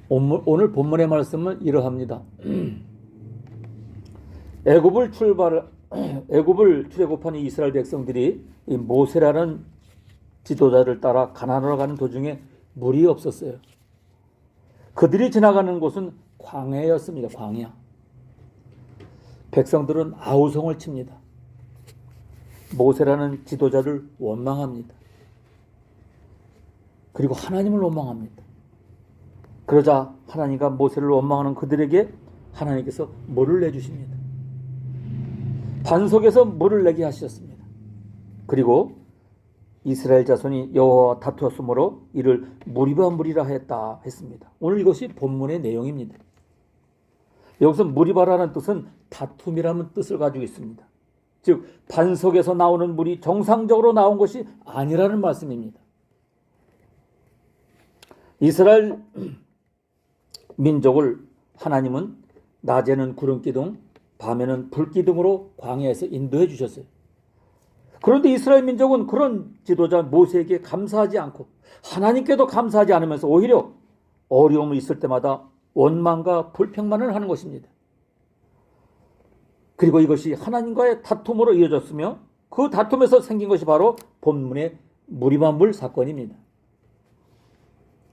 오늘 본문의 말씀은 이러합니다. 애굽을 출애굽한 이스라엘 백성들이 이 모세라는 지도자를 따라 가나안으로 가는 도중에 물이 없었어요. 그들이 지나가는 곳은 광야였습니다. 광야. 백성들은 아우성을 칩니다. 모세라는 지도자를 원망합니다. 그리고 하나님을 원망합니다. 그러자 하나님과 모세를 원망하는 그들에게 하나님께서 물을 내주십니다. 반석에서 물을 내게 하셨습니다. 그리고 이스라엘 자손이 여호와와 다투었으므로 이를 무리바 물이라 했습니다. 오늘 이것이 본문의 내용입니다. 여기서 무리바라는 뜻은 다툼이라는 뜻을 가지고 있습니다. 즉 반석에서 나오는 물이 정상적으로 나온 것이 아니라는 말씀입니다. 이스라엘 민족을 하나님은 낮에는 구름기둥, 밤에는 불기둥으로 광야에서 인도해 주셨어요. 그런데 이스라엘 민족은 그런 지도자 모세에게 감사하지 않고 하나님께도 감사하지 않으면서 오히려 어려움이 있을 때마다 원망과 불평만을 하는 것입니다. 그리고 이것이 하나님과의 다툼으로 이어졌으며 그 다툼에서 생긴 것이 바로 본문의 무리바물 사건입니다.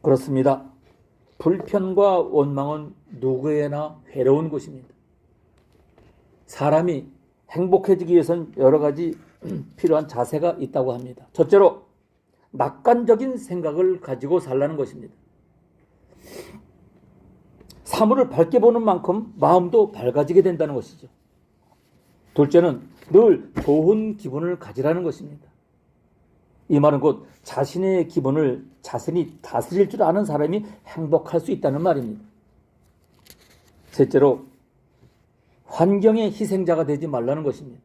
그렇습니다. 불편과 원망은 누구에나 괴로운 것입니다. 사람이 행복해지기 위해서는 여러 가지 필요한 자세가 있다고 합니다. 첫째로 낙관적인 생각을 가지고 살라는 것입니다. 사물을 밝게 보는 만큼 마음도 밝아지게 된다는 것이죠. 둘째는 늘 좋은 기분을 가지라는 것입니다. 이 말은 곧 자신의 기분을 자신이 다스릴 줄 아는 사람이 행복할 수 있다는 말입니다. 셋째로 환경의 희생자가 되지 말라는 것입니다.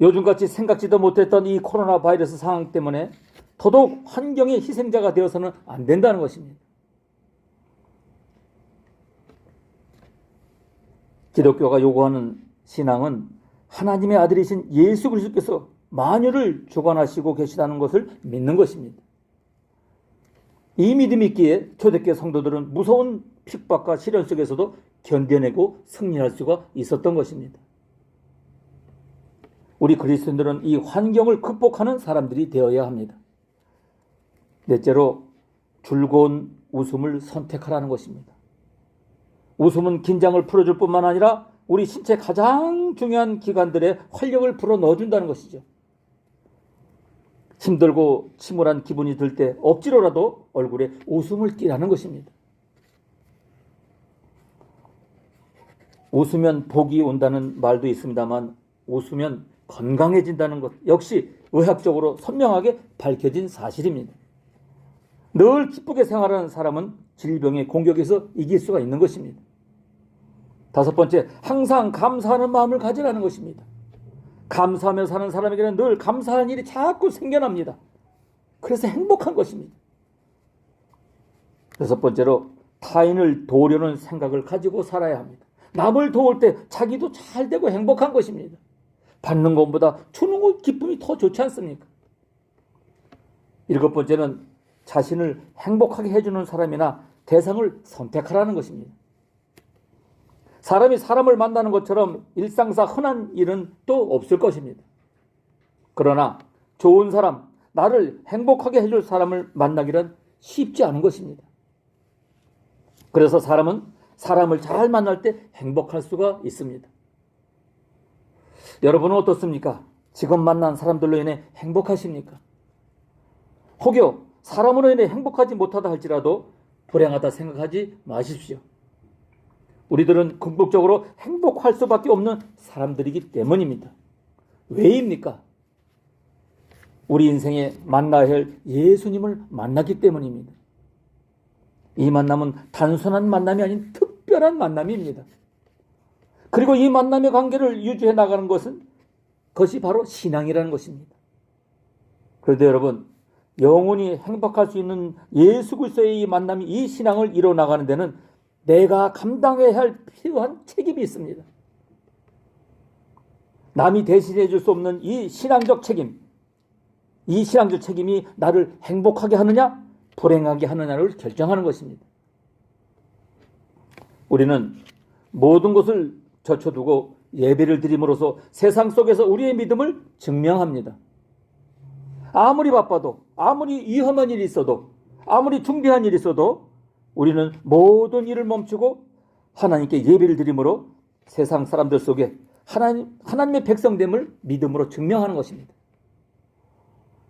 요즘같이 생각지도 못했던 이 코로나 바이러스 상황 때문에 더더욱 환경의 희생자가 되어서는 안 된다는 것입니다. 기독교가 요구하는 신앙은 하나님의 아들이신 예수 그리스도께서 만유를 주관하시고 계시다는 것을 믿는 것입니다. 이 믿음이 있기에 초대교회 성도들은 무서운 핍박과 시련 속에서도 견뎌내고 승리할 수가 있었던 것입니다. 우리 그리스도인들은 이 환경을 극복하는 사람들이 되어야 합니다. 넷째로 즐거운 웃음을 선택하라는 것입니다. 웃음은 긴장을 풀어줄 뿐만 아니라 우리 신체 가장 중요한 기관들의 활력을 불어넣어준다는 것이죠. 힘들고 침울한 기분이 들 때 억지로라도 얼굴에 웃음을 띠라는 것입니다. 웃으면 복이 온다는 말도 있습니다만 웃으면 건강해진다는 것 역시 의학적으로 선명하게 밝혀진 사실입니다. 늘 기쁘게 생활하는 사람은 질병의 공격에서 이길 수가 있는 것입니다. 다섯 번째, 항상 감사하는 마음을 가지라는 것입니다. 감사하며 사는 사람에게는 늘 감사한 일이 자꾸 생겨납니다. 그래서 행복한 것입니다. 여섯 번째로 타인을 도우려는 생각을 가지고 살아야 합니다. 남을 도울 때 자기도 잘 되고 행복한 것입니다. 받는 것보다 주는 것 기쁨이 더 좋지 않습니까? 일곱 번째는 자신을 행복하게 해주는 사람이나 대상을 선택하라는 것입니다. 사람이 사람을 만나는 것처럼 일상사 흔한 일은 또 없을 것입니다. 그러나 좋은 사람, 나를 행복하게 해줄 사람을 만나기란 쉽지 않은 것입니다. 그래서 사람은 사람을 잘 만날 때 행복할 수가 있습니다. 여러분은 어떻습니까? 지금 만난 사람들로 인해 행복하십니까? 혹여 사람으로 인해 행복하지 못하다 할지라도 불행하다 생각하지 마십시오. 우리들은 궁극적으로 행복할 수밖에 없는 사람들이기 때문입니다. 왜입니까? 우리 인생에 만나야 할 예수님을 만났기 때문입니다. 이 만남은 단순한 만남이 아닌 특별한 만남입니다. 그리고 이 만남의 관계를 유지해 나가는 것이 바로 신앙이라는 것입니다. 그런데 여러분, 영원히 행복할 수 있는 예수 그리스도의 이 만남이 이 신앙을 이뤄나가는 데는 내가 감당해야 할 필요한 책임이 있습니다. 남이 대신해 줄 수 없는 이 신앙적 책임, 이 신앙적 책임이 나를 행복하게 하느냐 불행하게 하느냐를 결정하는 것입니다. 우리는 모든 것을 젖혀두고 예배를 드림으로써 세상 속에서 우리의 믿음을 증명합니다. 아무리 바빠도, 아무리 위험한 일이 있어도, 아무리 중대한 일이 있어도 우리는 모든 일을 멈추고 하나님께 예배를 드림으로 세상 사람들 속에 하나님의 백성됨을 믿음으로 증명하는 것입니다.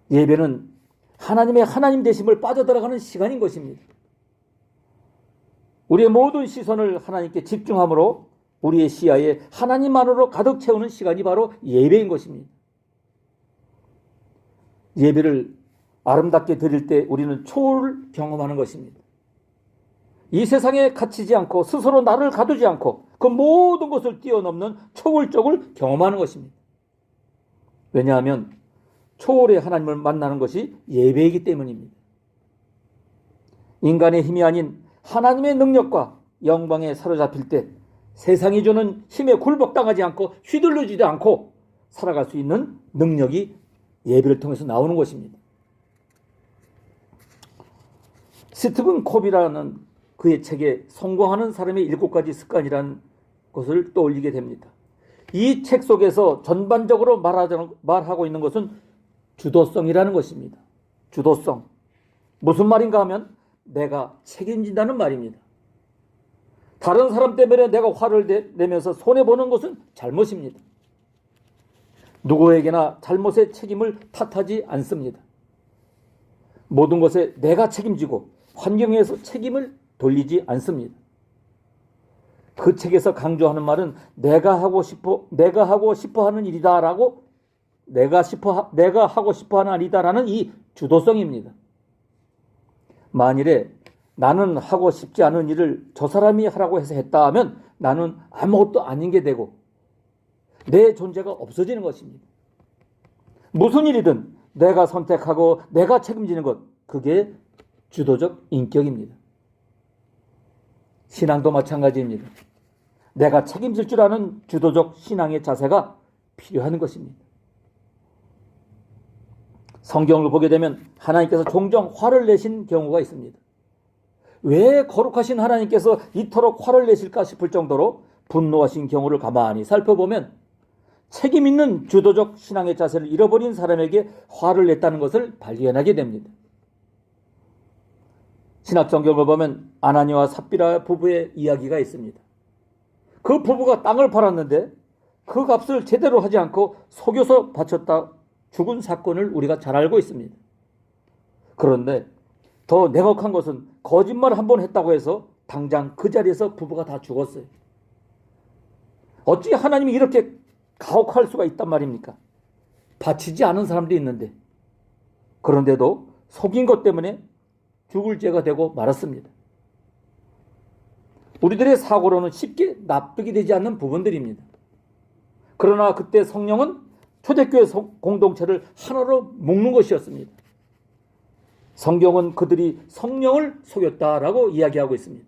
예배는 하나님의 하나님 되심을 빠져들어가는 시간인 것입니다. 우리의 모든 시선을 하나님께 집중함으로 우리의 시야에 하나님만으로 가득 채우는 시간이 바로 예배인 것입니다. 예배를 아름답게 드릴 때 우리는 초월을 경험하는 것입니다. 이 세상에 갇히지 않고 스스로 나를 가두지 않고 그 모든 것을 뛰어넘는 초월적을 경험하는 것입니다. 왜냐하면 초월의 하나님을 만나는 것이 예배이기 때문입니다. 인간의 힘이 아닌 하나님의 능력과 영광에 사로잡힐 때 세상이 주는 힘에 굴복당하지 않고 휘둘리지도 않고 살아갈 수 있는 능력이 예배를 통해서 나오는 것입니다. 스티븐 콥이라는 그의 책에 성공하는 사람의 7가지 습관이라는 것을 떠올리게 됩니다. 이 책 속에서 전반적으로 말하고 있는 것은 주도성이라는 것입니다. 주도성. 무슨 말인가 하면 내가 책임진다는 말입니다. 다른 사람 때문에 내가 화를 내면서 손해보는 것은 잘못입니다. 누구에게나 잘못의 책임을 탓하지 않습니다. 모든 것에 내가 책임지고 환경에서 책임을 돌리지 않습니다. 그 책에서 강조하는 말은 내가 하고 싶어 하는 일이다라고 내가 하고 싶어 하는 일이다라는 이 주도성입니다. 만일에 나는 하고 싶지 않은 일을 저 사람이 하라고 해서 했다 하면 나는 아무것도 아닌 게 되고 내 존재가 없어지는 것입니다. 무슨 일이든 내가 선택하고 내가 책임지는 것, 그게 주도적 인격입니다. 신앙도 마찬가지입니다. 내가 책임질 줄 아는 주도적 신앙의 자세가 필요한 것입니다. 성경을 보게 되면 하나님께서 종종 화를 내신 경우가 있습니다. 왜 거룩하신 하나님께서 이토록 화를 내실까 싶을 정도로 분노하신 경우를 가만히 살펴보면 책임 있는 주도적 신앙의 자세를 잃어버린 사람에게 화를 냈다는 것을 발견하게 됩니다. 신약 성경을 보면 아나니와 삽비라 부부의 이야기가 있습니다. 그 부부가 땅을 팔았는데 그 값을 제대로 하지 않고 속여서 바쳤다 죽은 사건을 우리가 잘 알고 있습니다. 그런데 더 냉혹한 것은 거짓말 한 번 했다고 해서 당장 그 자리에서 부부가 다 죽었어요. 어찌 하나님이 이렇게 가혹할 수가 있단 말입니까? 바치지 않은 사람도 있는데 그런데도 속인 것 때문에 죽을 죄가 되고 말았습니다. 우리들의 사고로는 쉽게 납득이 되지 않는 부분들입니다. 그러나 그때 성령은 초대교회 공동체를 하나로 묶는 것이었습니다. 성경은 그들이 성령을 속였다라고 이야기하고 있습니다.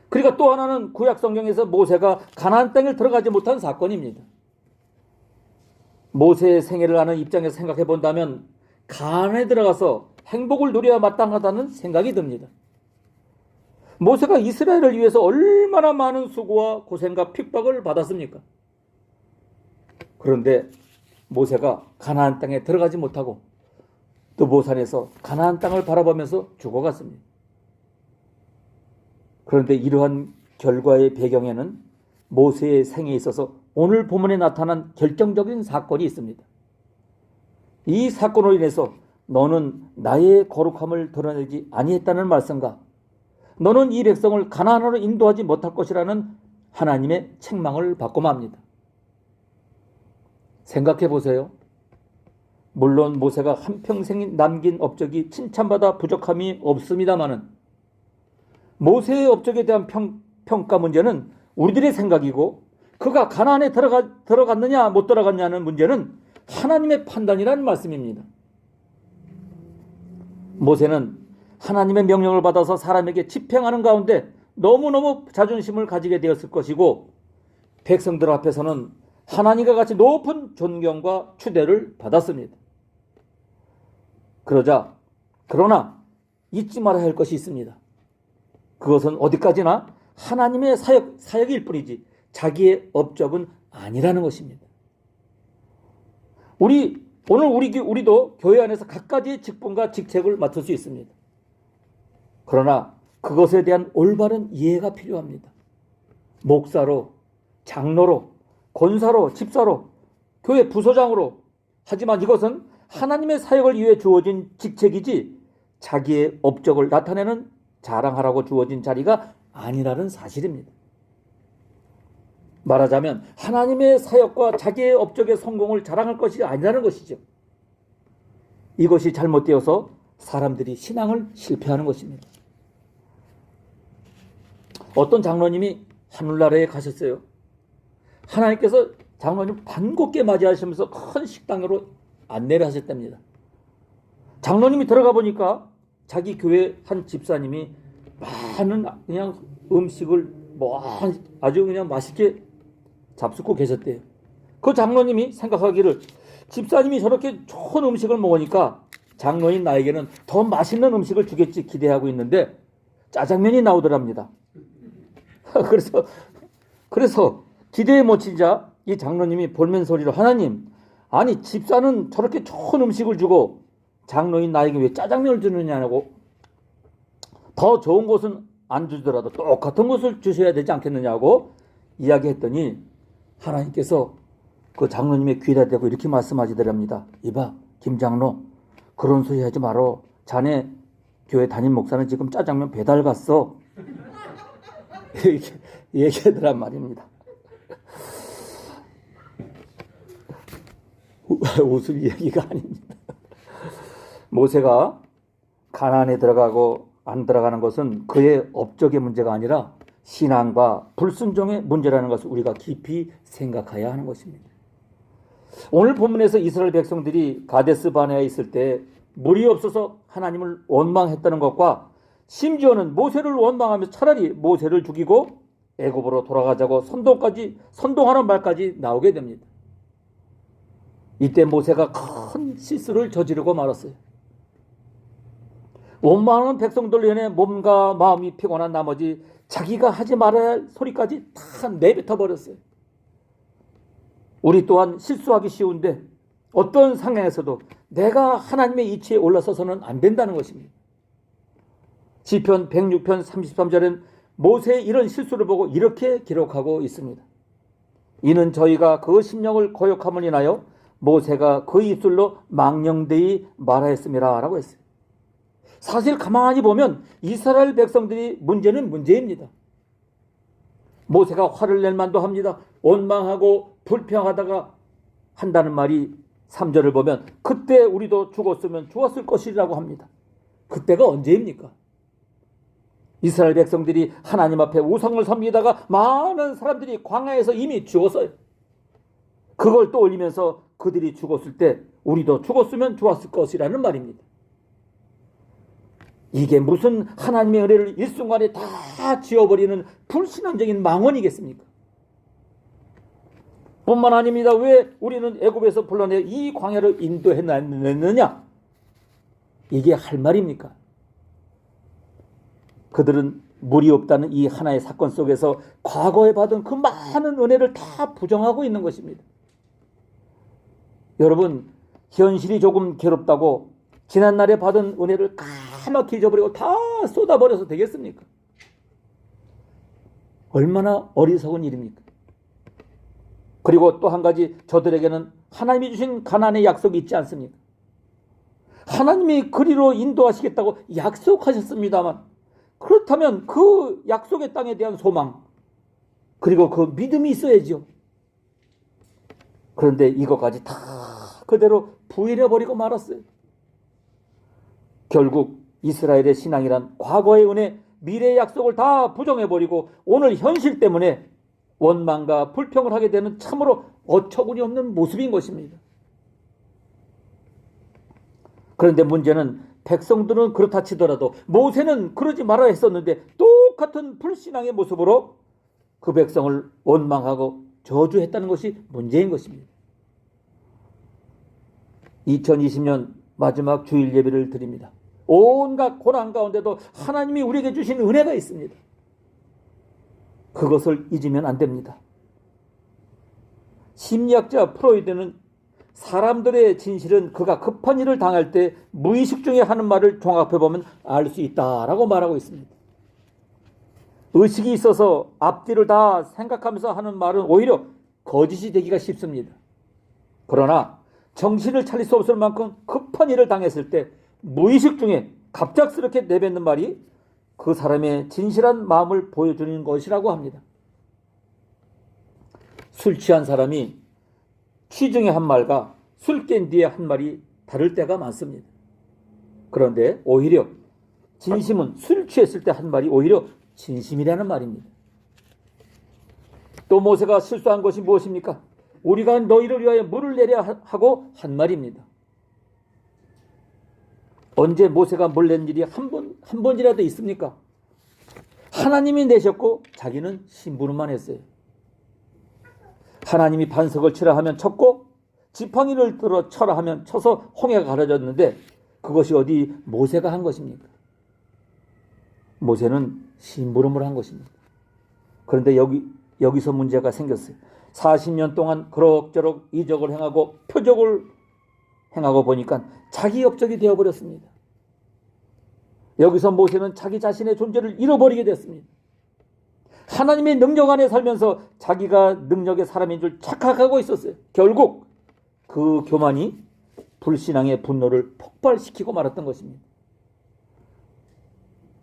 그러니까 또 하나는 구약 성경에서 모세가 가나안 땅에 들어가지 못한 사건입니다. 모세의 생애를 아는 입장에서 생각해 본다면 가나안에 들어가서 행복을 누려야 마땅하다는 생각이 듭니다. 모세가 이스라엘을 위해서 얼마나 많은 수고와 고생과 핍박을 받았습니까? 그런데 모세가 가나안 땅에 들어가지 못하고 또 모산에서 가나안 땅을 바라보면서 죽어갔습니다. 그런데 이러한 결과의 배경에는 모세의 생에 있어서 오늘 본문에 나타난 결정적인 사건이 있습니다. 이 사건으로 인해서 너는 나의 거룩함을 드러내지 아니했다는 말씀과 너는 이 백성을 가나안으로 인도하지 못할 것이라는 하나님의 책망을 받고 맙니다. 생각해 보세요. 물론 모세가 한평생 남긴 업적이 칭찬받아 부족함이 없습니다마는 모세의 업적에 대한 평가 문제는 우리들의 생각이고 그가 가나안에 들어갔느냐 못 들어갔냐는 문제는 하나님의 판단이라는 말씀입니다. 모세는 하나님의 명령을 받아서 사람에게 집행하는 가운데 너무너무 자존심을 가지게 되었을 것이고 백성들 앞에서는 하나님과 같이 높은 존경과 추대를 받았습니다. 그러나 잊지 말아야 할 것이 있습니다. 그것은 어디까지나 하나님의 사역일 뿐이지 자기의 업적은 아니라는 것입니다. 오늘 우리도 교회 안에서 각가지의 직분과 직책을 맡을 수 있습니다. 그러나 그것에 대한 올바른 이해가 필요합니다. 목사로, 장로로, 권사로, 집사로, 교회 부서장으로. 하지만 이것은 하나님의 사역을 위해 주어진 직책이지 자기의 업적을 나타내는 자랑하라고 주어진 자리가 아니라는 사실입니다. 말하자면 하나님의 사역과 자기의 업적의 성공을 자랑할 것이 아니라는 것이죠. 이것이 잘못되어서 사람들이 신앙을 실패하는 것입니다. 어떤 장로님이 하늘나라에 가셨어요. 하나님께서 장로님 반갑게 맞이하시면서 큰 식당으로 안내를 하셨답니다. 장로님이 들어가 보니까 자기 교회 한 집사님이 많은 그냥 음식을 아주 그냥 맛있게 잡수고 계셨대요. 그 장로님이 생각하기를 집사님이 저렇게 좋은 음식을 먹으니까 장로인 나에게는 더 맛있는 음식을 주겠지 기대하고 있는데 짜장면이 나오더랍니다. 그래서 기대에 못 치자 이 장로님이 볼멘 소리로 하나님, 아니 집사는 저렇게 좋은 음식을 주고 장로인 나에게 왜 짜장면을 주느냐고, 더 좋은 곳은 안 주더라도 똑같은 것을 주셔야 되지 않겠느냐고 이야기했더니 하나님께서 그 장로님의 귀에다 대고 이렇게 말씀하시더랍니다. 이봐 김장로, 그런 소리 하지 마라. 자네 교회 담임 목사는 지금 짜장면 배달 갔어. 이렇게 얘기하더란 말입니다. 웃을 얘기가 아닙니다. 모세가 가나안에 들어가고 안 들어가는 것은 그의 업적의 문제가 아니라 신앙과 불순종의 문제라는 것을 우리가 깊이 생각해야 하는 것입니다. 오늘 본문에서 이스라엘 백성들이 가데스 바네아에 있을 때 물이 없어서 하나님을 원망했다는 것과 심지어는 모세를 원망하며 차라리 모세를 죽이고 애굽으로 돌아가자고 선동하는 말까지 나오게 됩니다. 이때 모세가 큰 실수를 저지르고 말았어요. 원망하는 백성들로 인해 몸과 마음이 피곤한 나머지 자기가 하지 말아야 할 소리까지 다 내뱉어 버렸어요. 우리 또한 실수하기 쉬운데 어떤 상황에서도 내가 하나님의 이치에 올라서서는 안 된다는 것입니다. 시편 106편 33절은 모세의 이런 실수를 보고 이렇게 기록하고 있습니다. 이는 저희가 그 심령을 거역함을 인하여 모세가 그 입술로 망령되이 말하였음이라 라고 했어요. 사실 가만히 보면 이스라엘 백성들이 문제는 문제입니다. 모세가 화를 낼 만도 합니다. 원망하고 불평하다가 한다는 말이 3절을 보면 그때 우리도 죽었으면 좋았을 것이라고 합니다. 그때가 언제입니까? 이스라엘 백성들이 하나님 앞에 우상을 섬기다가 많은 사람들이 광야에서 이미 죽었어요. 그걸 또 올리면서 그들이 죽었을 때 우리도 죽었으면 좋았을 것이라는 말입니다. 이게 무슨 하나님의 은혜를 일순간에 다 지워버리는 불신앙적인 망언이겠습니까? 뿐만 아닙니다. 왜 우리는 애굽에서 불러내 이 광야를 인도해냈느냐? 이게 할 말입니까? 그들은 물이 없다는 이 하나의 사건 속에서 과거에 받은 그 많은 은혜를 다 부정하고 있는 것입니다. 여러분, 현실이 조금 괴롭다고 지난날에 받은 은혜를 까맣게 잊어버리고 다 쏟아버려서 되겠습니까? 얼마나 어리석은 일입니까? 그리고 또 한 가지, 저들에게는 하나님이 주신 가나안의 약속이 있지 않습니까? 하나님이 그리로 인도하시겠다고 약속하셨습니다만, 그렇다면 그 약속의 땅에 대한 소망, 그리고 그 믿음이 있어야죠. 그런데 이것까지 다 그대로 부인해버리고 말았어요. 결국 이스라엘의 신앙이란 과거의 은혜, 미래의 약속을 다 부정해버리고 오늘 현실 때문에 원망과 불평을 하게 되는 참으로 어처구니 없는 모습인 것입니다. 그런데 문제는 백성들은 그렇다 치더라도 모세는 그러지 말아야 했었는데 똑같은 불신앙의 모습으로 그 백성을 원망하고 저주했다는 것이 문제인 것입니다. 2020년 마지막 주일 예배를 드립니다. 온갖 고난 가운데도 하나님이 우리에게 주신 은혜가 있습니다. 그것을 잊으면 안 됩니다. 심리학자 프로이드는 사람들의 진실은 그가 급한 일을 당할 때 무의식 중에 하는 말을 종합해보면 알 수 있다라고 말하고 있습니다. 의식이 있어서 앞뒤를 다 생각하면서 하는 말은 오히려 거짓이 되기가 쉽습니다. 그러나 정신을 차릴 수 없을 만큼 급한 일을 당했을 때 무의식 중에 갑작스럽게 내뱉는 말이 그 사람의 진실한 마음을 보여주는 것이라고 합니다. 술 취한 사람이 취중에 한 말과 술 깬 뒤에 한 말이 다를 때가 많습니다. 그런데 오히려 진심은 술 취했을 때 한 말이 오히려 진심이라는 말입니다. 또 모세가 실수한 것이 무엇입니까? 우리가 너희를 위하여 물을 내려 하고 한 말입니다. 언제 모세가 물 낸 일이 한 번이라도 있습니까? 하나님이 내셨고 자기는 심부름만 했어요. 하나님이 반석을 치라 하면 쳤고 지팡이를 들어 쳐라 하면 쳐서 홍해가 가려졌는데 그것이 어디 모세가 한 것입니까? 모세는 심부름을 한 것입니다. 그런데 여기서 문제가 생겼어요. 40년 동안 그럭저럭 이적을 행하고 표적을 행하고 보니까 자기 업적이 되어버렸습니다. 여기서 모세는 자기 자신의 존재를 잃어버리게 됐습니다. 하나님의 능력 안에 살면서 자기가 능력의 사람인 줄 착각하고 있었어요. 결국 그 교만이 불신앙의 분노를 폭발시키고 말았던 것입니다.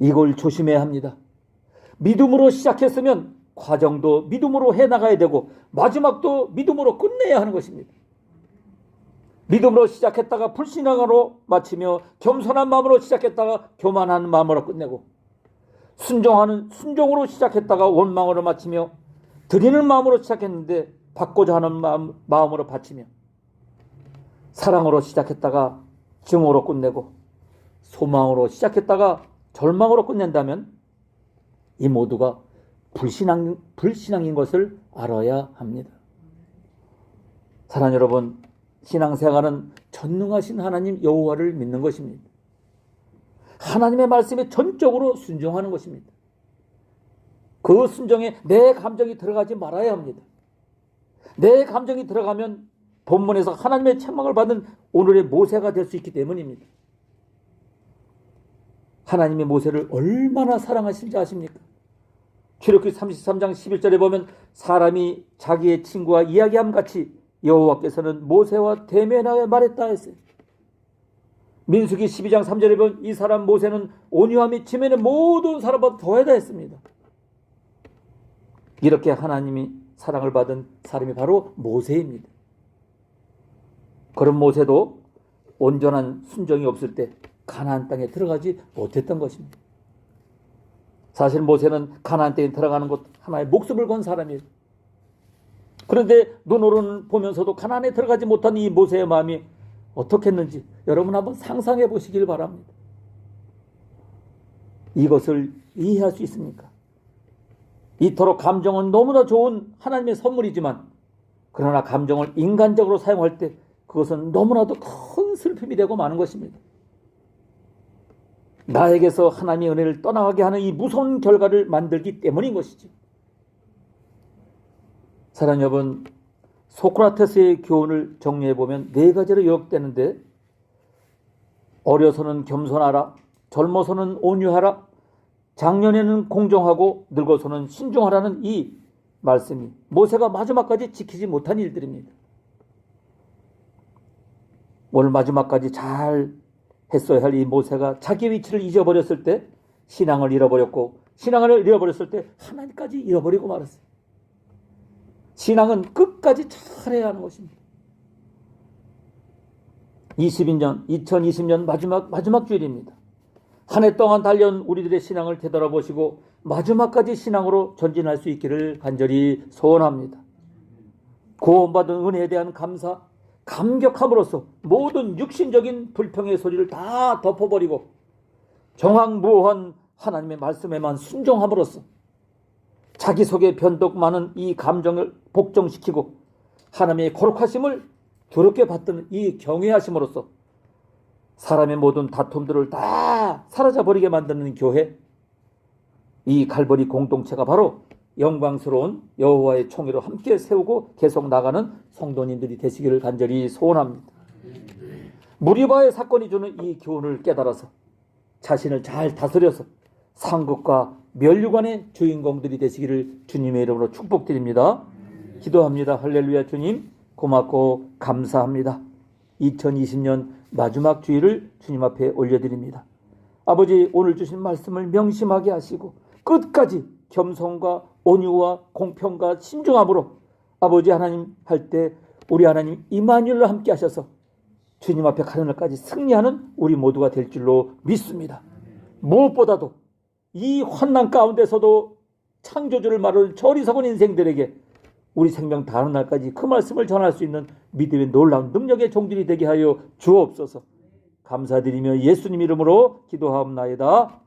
이걸 조심해야 합니다. 믿음으로 시작했으면 과정도 믿음으로 해나가야 되고 마지막도 믿음으로 끝내야 하는 것입니다. 믿음으로 시작했다가 불신앙으로 마치며 겸손한 마음으로 시작했다가 교만한 마음으로 끝내고 순종으로 시작했다가 원망으로 마치며 드리는 마음으로 시작했는데 받고자 하는 마음으로 바치며 사랑으로 시작했다가 증오로 끝내고 소망으로 시작했다가 절망으로 끝낸다면 이 모두가 불신앙인 것을 알아야 합니다. 사랑하는 여러분, 신앙생활은 전능하신 하나님 여호와를 믿는 것입니다. 하나님의 말씀에 전적으로 순종하는 것입니다. 그 순종에 내 감정이 들어가지 말아야 합니다. 내 감정이 들어가면 본문에서 하나님의 책망을 받은 오늘의 모세가 될 수 있기 때문입니다. 하나님의 모세를 얼마나 사랑하신지 아십니까? 출애굽기 33장 11절에 보면 사람이 자기의 친구와 이야기함 같이 여호와께서는 모세와 대면하여 말했다 했어요. 민수기 12장 3절에 보면 이 사람 모세는 온유함이 지면의 모든 사람보다 더하다 했습니다. 이렇게 하나님이 사랑을 받은 사람이 바로 모세입니다. 그런 모세도 온전한 순종이 없을 때 가나안 땅에 들어가지 못했던 것입니다. 사실 모세는 가나안 땅에 들어가는 것 하나의 목숨을 건 사람이에요. 그런데 눈으로는 보면서도 가나안에 들어가지 못한 이 모세의 마음이 어떻겠는지 여러분 한번 상상해 보시길 바랍니다. 이것을 이해할 수 있습니까? 이토록 감정은 너무나 좋은 하나님의 선물이지만 그러나 감정을 인간적으로 사용할 때 그것은 너무나도 큰 슬픔이 되고 마는 것입니다. 나에게서 하나님의 은혜를 떠나가게 하는 이 무서운 결과를 만들기 때문인 것이죠. 사랑하는 여러분, 소크라테스의 교훈을 정리해보면 4가지로 요약되는데 어려서는 겸손하라, 젊어서는 온유하라, 장년에는 공정하고 늙어서는 신중하라는 이 말씀이 모세가 마지막까지 지키지 못한 일들입니다. 오늘 마지막까지 잘 했어야 할 이 모세가 자기 위치를 잊어버렸을 때 신앙을 잃어버렸고 신앙을 잃어버렸을 때 하나님까지 잃어버리고 말았어요. 신앙은 끝까지 잘해야 하는 것입니다. 2020년 마지막 주일입니다. 한 해 동안 달려온 우리들의 신앙을 되돌아보시고 마지막까지 신앙으로 전진할 수 있기를 간절히 소원합니다. 구원받은 은혜에 대한 감사, 감격함으로써 모든 육신적인 불평의 소리를 다 덮어버리고 정황무오한 하나님의 말씀에만 순종함으로써 자기 속에 변덕 많은 이 감정을 복종시키고 하나님의 거룩하심을 더럽게 받던 이 경외하심으로써 사람의 모든 다툼들을 다 사라져버리게 만드는 교회, 이 갈보리 공동체가 바로 영광스러운 여호와의 총회로 함께 세우고 계속 나가는 성도님들이 되시기를 간절히 소원합니다. 무리바의 사건이 주는 이 교훈을 깨달아서 자신을 잘 다스려서 상급과 면류관의 주인공들이 되시기를 주님의 이름으로 축복드립니다. 기도합니다. 할렐루야. 주님 고맙고 감사합니다. 2020년 마지막 주일을 주님 앞에 올려드립니다. 아버지, 오늘 주신 말씀을 명심하게 하시고 끝까지 겸손과 온유와 공평과 신중함으로 아버지 하나님 할 때 우리 하나님 임마누엘과 함께 하셔서 주님 앞에 가는 날까지 승리하는 우리 모두가 될 줄로 믿습니다. 무엇보다도 이 환난 가운데서도 창조주를 말하는 저리석은 인생들에게 우리 생명 다하는 날까지 그 말씀을 전할 수 있는 믿음의 놀라운 능력의 종들이 되게 하여 주옵소서. 감사드리며 예수님 이름으로 기도하옵나이다.